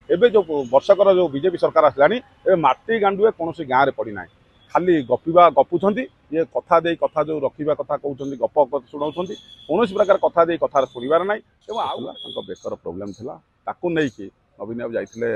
एबे जो वर्षकर जो बीजेपी सरकार आसलानी ए माटी गांडुए कौन गाँव में पड़ी ना खाली गपिवा गपुंट ये कथा दे कथा जो रखा कथा कहते गप शुणाऊँ कौन प्रकार कथा दे कथार शुणवार ना आउ बेकर प्रोब्लेम था नहीं नवीन बाबू जाते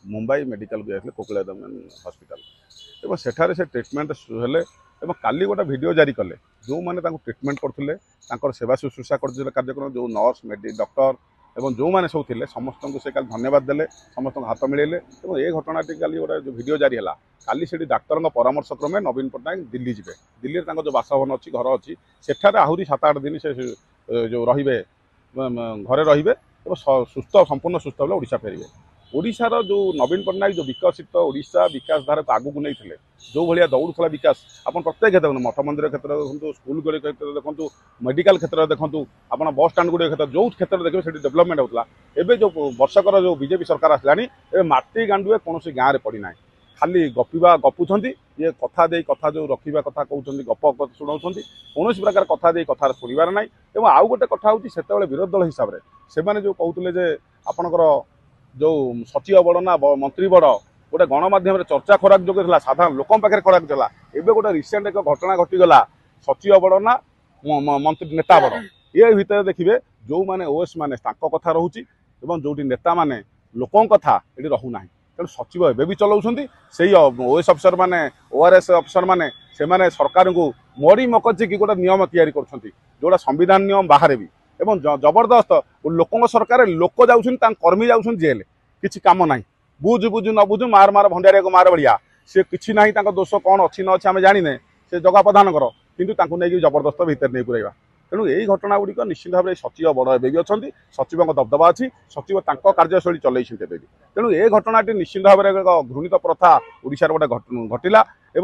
मुंबई मेडिकल जाते कोकिलादम हॉस्पिटल सेठारे से ट्रिटमेंट हेले काली गोटे वीडियो जारी कले जो मैंने ट्रिटमेंट करते सेवा शुश्रूषा कर कार्यक्रम जो नर्स डॉक्टर एवं जो मैंने सब थे समस्त को से धन्यवाद देले समस्त हाथ मिलेले ये घटना काली गोटे जो वीडियो जारी है काली से डाक्तर परामर्श क्रमे नवीन पट्टनायक दिल्ली जी दिल्ली जो बासभवन अच्छी घर अच्छी सेठारे आहरी 7-8 दिन से जो रे घरे रे सुस्थ संपूर्ण सुस्थ बेले ओडिशा फेरबे ओडिशार जो नवीन पट्टनायक जो विकसित ओडिशा विकास धारा को आगू नहीं थे जो भाया दौड़ूला विकास आप प्रत्येक क्षेत्र मठ मंदिर क्षेत्र देखो स्कूल क्षेत्र देखो मेडिकल क्षेत्र देखो आप बस स्टाण गुड़ क्षेत्र जो क्षेत्र देखिए से डेवलपमेंट होता है जो वर्षकर जो बीजेपी सरकार आसलानी ए माटी गांडुए कौन गाँव में पड़ी ना खाली गपिवा गपुंट ये कथा दे कथा जो रखा कथा कहते गप शुणाऊँ कौन प्रकार कथा दे कथार शुणवार ना आउ गोटे कथा हूँ से विरोधी दल हिसाब से जो कहते आपणकर जो सचिव बड़ ना मंत्री बड़ गोटे गणमाध्यम चर्चा खराक जो साधारण लोक पाखे खराक था एवं गोटे रिसेंट एक घटना घटीगला सचिव बड़ ना मंत्री नेता बड़ ये भितर देखिए जो मैंने ओएस मैंने कथा रोचे जो नेता मैंने लोकों कथा ये रोना तेणु सचिव एवं भी चलाऊँ से ओएस अफिसर मैंने ओआरएस अफिसर मैंने से सरकार को मरी मकची कि गोटे नियम तैयारी करोटा संविधान नियम बाहर भी एवं जबरदस्त लोकों सरकार लोक जाऊँ कर्मी जाऊँ जेल किसी कम ना बुझ बुझ न बुझ मार मार भंडारिया को मार भाया सी कि ना दोष कौन अच्छी न अच्छे आम जाने से जगह प्रधान कर कि नहीं जबरदस्त भितर नहीं पुरेगा तेणु यही घटना गुड़िक निश्चित भाव में सचिव बड़ एवं भी अच्छा सचिव दबदबा अच्छी सचिव कार्यशैली चलते भी तेणु ये घटनाटी निश्चित भाव में घृणित प्रथा ओडिशार गोटे घटला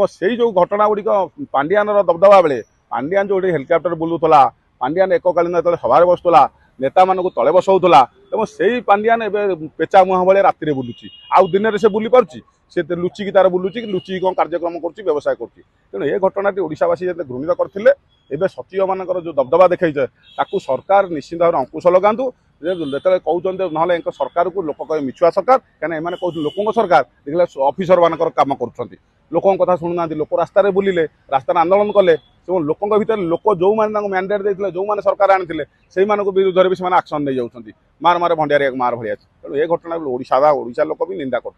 से जो घटना गुड़िक पांडियान दबदबा बेले पांडियान जो हेलिकप्टर बुलूला पांडियान एककालीन जो सभार बसुला नेता मान तले बसौला से पांडियान एवं पेचा मुहां भाई राति बुलूची आउ दिन से बुली पार्टी से लुचिकी तार बुलूची लुचिकी कौन कार्यक्रम कर व्यवसाय कर ये घटनाटी ओडिशावासी जो घृणित करते एवं सचिव मान जो दबदबा देखा सरकार निश्चित भाव में अंकुश लगातु जो कहते ना सरकार को लोक कहे मिछुआ सरकार कहीं कहते लोकों सरकार देखा अफिसर मान कम कर लोकों कथा शुणुना लोक रास्तार बुलिले रास्तार आंदोलन कले लोकों भीतर लोक जो मैंने मैंडेट देते जो मैंने सरकार आनी से विरुद्ध भी से आक्शन नहीं जाऊँच मार मार भंडारिया मार भाया तेणु ये घटना ओडिशा लोक भी निंदा कर